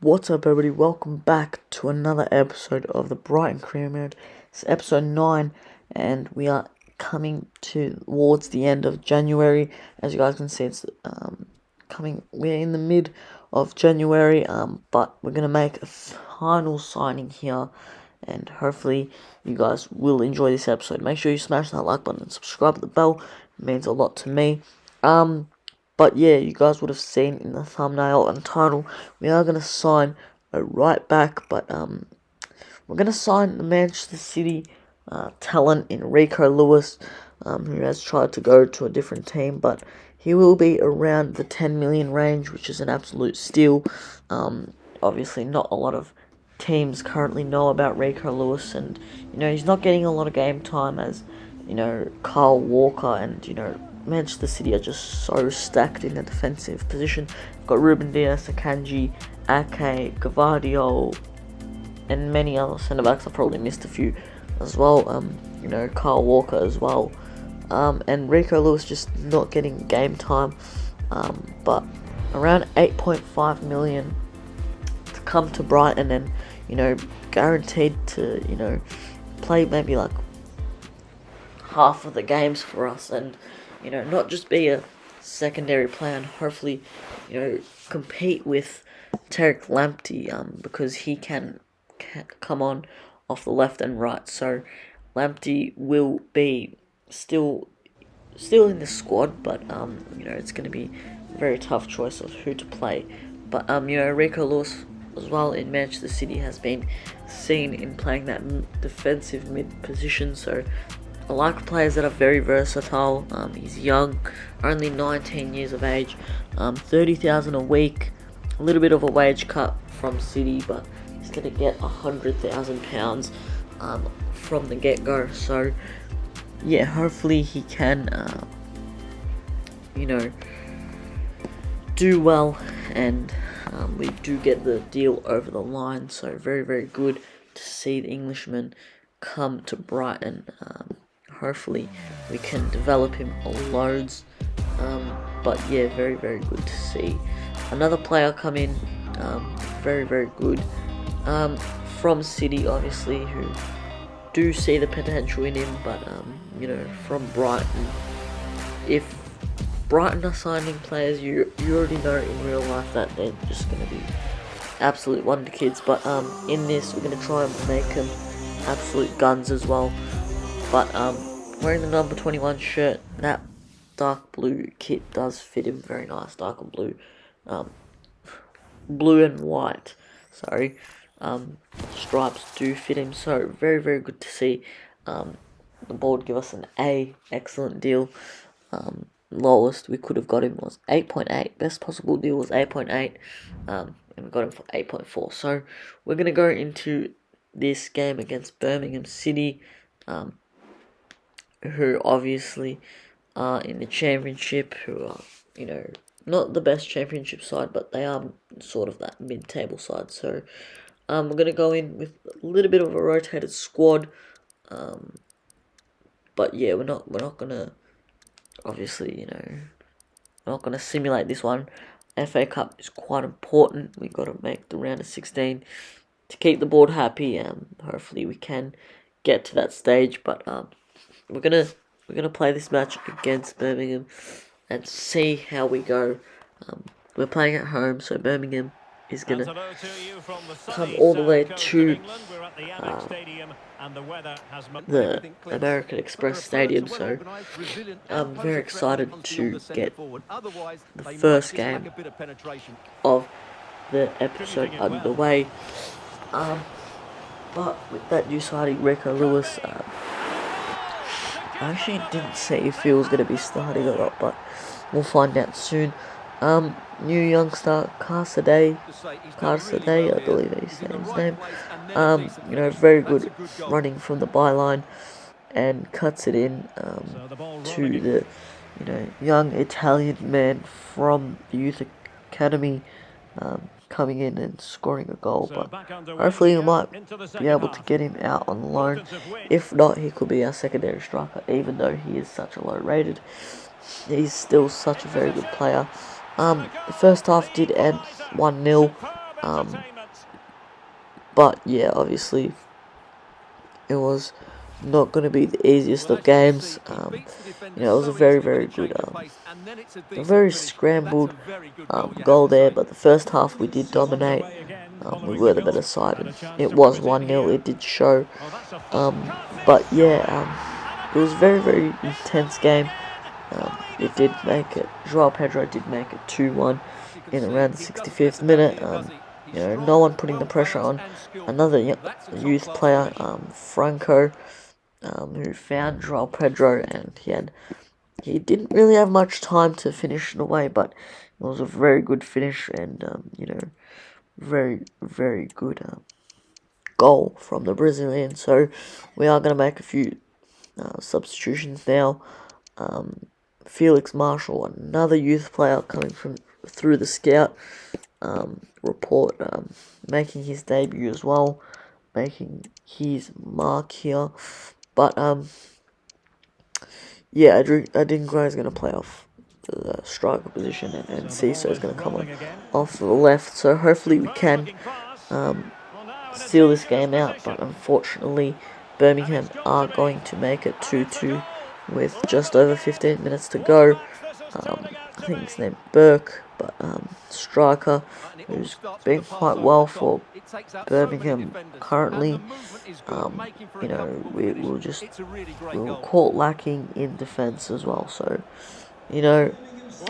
What's up, everybody? Welcome back to another episode of the Brighton Career Mode. It's episode 9, and we are coming towards the end of January. As you guys can see, it's we're in the mid of January, but we're gonna make a final signing here, and hopefully you guys will enjoy this episode. Make sure you smash that like button and subscribe to the bell. It means a lot to me. But yeah, you guys would have seen in the thumbnail and title, we are going to sign a right back, but we're going to sign the Manchester City talent in Rico Lewis, who has tried to go to a different team, but he will be around the 10 million range, which is an absolute steal. Obviously not a lot of teams currently know about Rico Lewis, and he's not getting a lot of game time as Kyle Walker and Manchester City are just so stacked in the defensive position. Got Ruben Dias, Akanji, Ake, Gvardiol, and many other centre backs. I probably missed a few as well. Kyle Walker as well. And Rico Lewis just not getting game time. But around 8.5 million to come to Brighton, and guaranteed to play maybe like half of the games for us, and not just be a secondary player, and hopefully compete with Tarek Lamptey, because he can come on off the left and right. So Lamptey will be still in the squad, but it's going to be a very tough choice of who to play. But Rico Lewis as well in Manchester City has been seen in playing that defensive mid position, so I like players that are very versatile. He's young, only 19 years of age, 30,000 a week, a little bit of a wage cut from City, but he's going to get £100,000 from the get-go. So yeah, hopefully he can do well, and we do get the deal over the line. So very, very good to see the Englishman come to Brighton. Hopefully we can develop him loads, but yeah, very, very good to see another player come in, very, very good, from City, obviously, who do see the potential in him, but from Brighton. If Brighton are signing players, you already know in real life that they're just going to be absolute wonder kids, but in this we're going to try and make them absolute guns as well. But wearing the number 21 shirt, that dark blue kit does fit him very nice. Dark and blue, blue and white. Sorry, stripes do fit him. So very, very good to see. The board give us an A, excellent deal. Lowest we could have got him was 8.8. Best possible deal was 8.8, and we got him for 8.4. So we're gonna go into this game against Birmingham City, who obviously are in the championship, who are, not the best championship side, but they are sort of that mid-table side. So we're going to go in with a little bit of a rotated squad, but yeah, we're not going to, obviously, we're not going to simulate this one. FA Cup is quite important. We've got to make the round of 16 to keep the board happy, and hopefully we can get to that stage. But we're gonna play this match against Birmingham and see how we go. We're playing at home, so Birmingham is gonna come all the way to the American Express Stadium. So I'm very excited to get the first game of the episode underway. But with that new signing, Rico Lewis, I actually didn't say if he was going to be starting or not, but we'll find out soon. New youngster, Carsaday, I believe he's saying his name. Very good running from the byline and cuts it in to the, young Italian man from the youth academy, coming in and scoring a goal. But hopefully we might be able to get him out on loan. If not, he could be our secondary striker, even though he is such a low rated. He's still such a very good player. The first half did end 1-0. But yeah, obviously it was not going to be the easiest of games. It was a very, very good, a very scrambled goal there. But the first half we did dominate. We were the better side, and it was 1-0. It did show. But yeah, it was a very, very intense game. It did make it. Joao Pedro did make it 2-1 in around the 65th minute. No one putting the pressure on another youth player, Franco, who found Joao Pedro, and he didn't really have much time to finish it away, but it was a very good finish, and very, very good goal from the Brazilian. So we are going to make a few substitutions now. Felix Marshall, another youth player coming through the scout report, making his debut as well, making his mark here. But yeah, I didn't know he was going to play off the striker position, and Ciso is going to come off to the left. So hopefully we can seal this game out. But unfortunately, Birmingham are going to make it 2-2 with just over 15 minutes to go. I think his name Burke, but striker, who's been quite well for Birmingham currently. We were caught lacking in defence as well. So,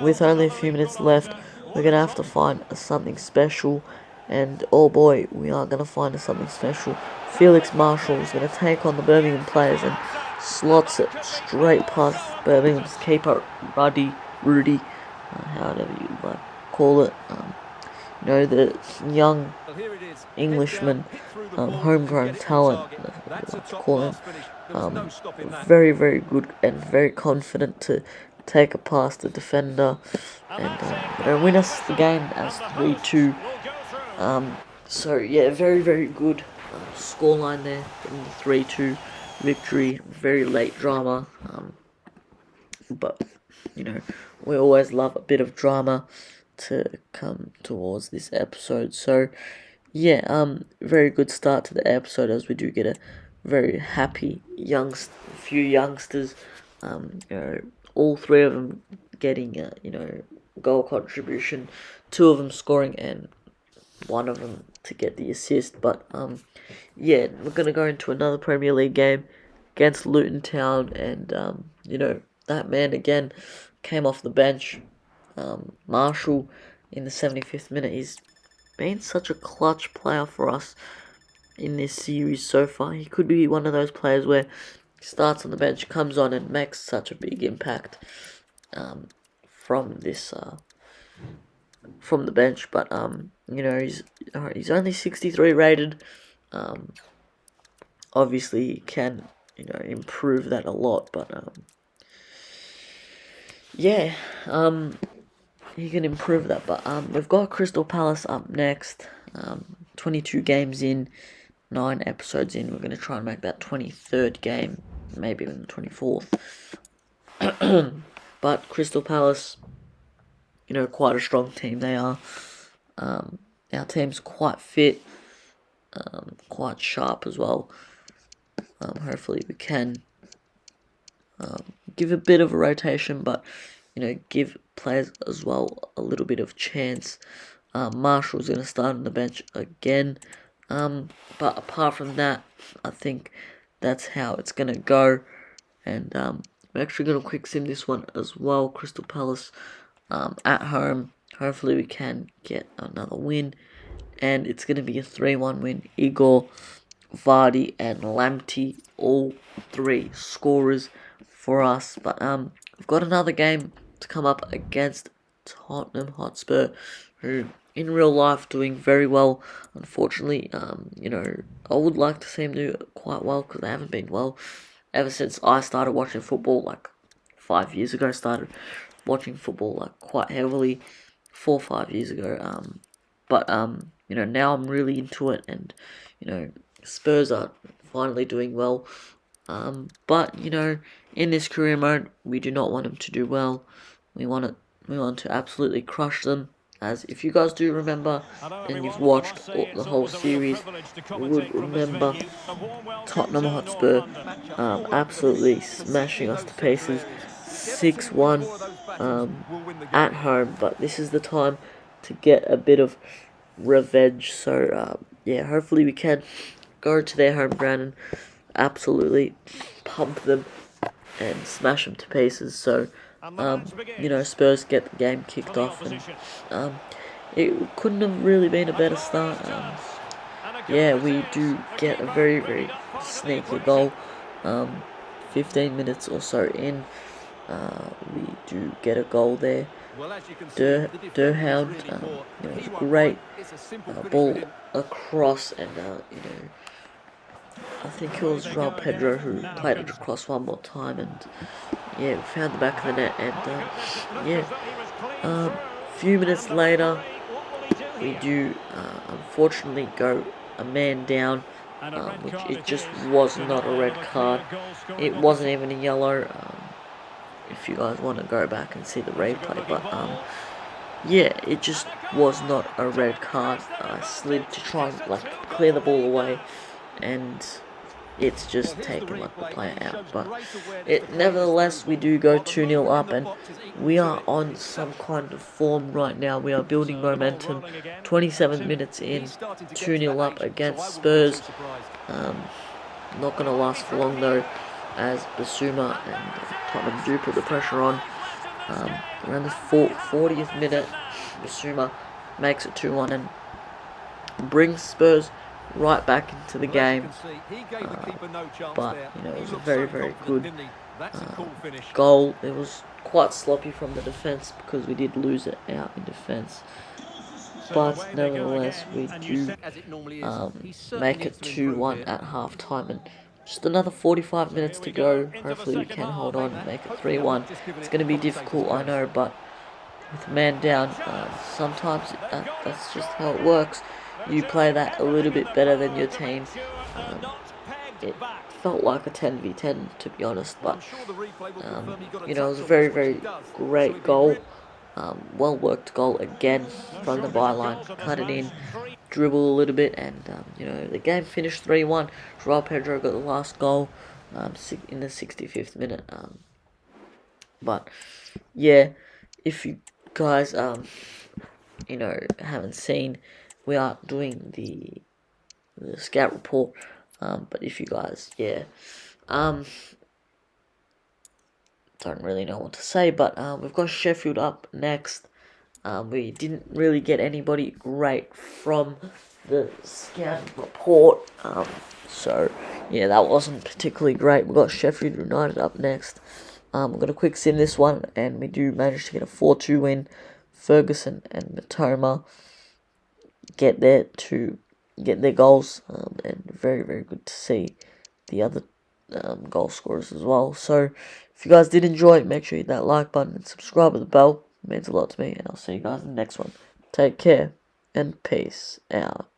with only a few minutes left, we're gonna have to find something special. And oh boy, we are gonna find something special. Felix Marshall is gonna take on the Birmingham players and slots it straight past Birmingham's keeper, Rudy, however you like call it. The young Englishman, homegrown talent, I like to call him. Very, very good and very confident to take it past the defender and win us the game as 3-2. So yeah, very, very good scoreline there in the 3-2 victory. Very late drama, but we always love a bit of drama to come towards this episode. So yeah, very good start to the episode, as we do get a very happy few youngsters. All three of them getting goal contribution, two of them scoring, and one of them to get the assist. But yeah, we're gonna go into another Premier League game against Luton Town, and that man again came off the bench. Marshall in the 75th minute. He's been such a clutch player for us in this series so far. He could be one of those players where he starts on the bench, comes on, and makes such a big impact from the bench. But he's only 63 rated. Obviously he can improve that a lot, but yeah, he can improve that. But we've got Crystal Palace up next. 22 games in, 9 episodes in. We're going to try and make that 23rd game, maybe even the 24th. But Crystal Palace, quite a strong team they are. Our team's quite fit, quite sharp as well. Hopefully we can give a bit of a rotation, but give players as well a little bit of chance. Marshall's going to start on the bench again, but apart from that, I think that's how it's going to go. And we're actually going to quick sim this one as well. Crystal Palace at home. Hopefully we can get another win, and it's going to be a 3-1 win. Igor, Vardy and Lamptey, all 3 scorers for us. But we've got another game to come up against Tottenham Hotspur, who in real life doing very well. Unfortunately, I would like to see them do quite well, because they haven't been well ever since I started watching football, like 5 years ago. Started watching football like quite heavily 4 or 5 years ago. But now I'm really into it, and Spurs are finally doing well. But in this career mode, we do not want them to do well. We want to absolutely crush them. As if you guys do remember, and you've watched the whole series, you would remember Tottenham Hotspur absolutely smashing us to pieces, 6-1 at home. But this is the time to get a bit of revenge. So yeah, hopefully we can go to their home ground and absolutely pump them and smash them to pieces. So Spurs get the game kicked off, and it couldn't have really been a better start. Yeah, we do get a very, very sneaky goal. 15 minutes or so in, we do get a goal there. Durhound, great ball across, and I think it was João Pedro who played it across one more time, and yeah, we found the back of the net, and a few minutes later, we do unfortunately go a man down, which it just was not a red card. It wasn't even a yellow. If you guys want to go back and see the replay, but yeah, it just was not a red card. I slid to try and clear the ball away, and it's just taken the player out. But nevertheless, we do go 2-0 up, and we are on some kind of form right now. We are building momentum. 27 minutes in, 2-0 up against Spurs. Not going to last for long though, as Basuma and Tottenham do put the pressure on. Around the 40th minute, Basuma makes it 2-1 and brings Spurs right back into the game. But it was a very, very good goal. It was quite sloppy from the defence because we did lose it out in defence. But nevertheless, we do make it 2-1 at half time, and just another 45 minutes to go. Hopefully we can hold on and make it 3-1. It's going to be difficult, I know, but with a man down, sometimes that's just how it works. You play that a little bit better than your team. It felt like a 10v10, to be honest, but it was a very, very great goal. Well worked goal again from the byline. Cut it in, dribble a little bit, and the game finished 3-1. João Pedro got the last goal in the 65th minute. But yeah, if you guys haven't seen, we are doing the scout report. But if you guys don't really know what to say, but we've got Sheffield up next. We didn't really get anybody great from the scout report, so yeah, that wasn't particularly great. We've got Sheffield United up next. I'm going to quick sim this one, and we do manage to get a 4-2 win. Ferguson and Matoma get their goals, and very, very good to see the other goal scorers as well. So if you guys did enjoy it, make sure you hit that like button and subscribe with the bell. It means a lot to me, and I'll see you guys in the next one. Take care and peace out.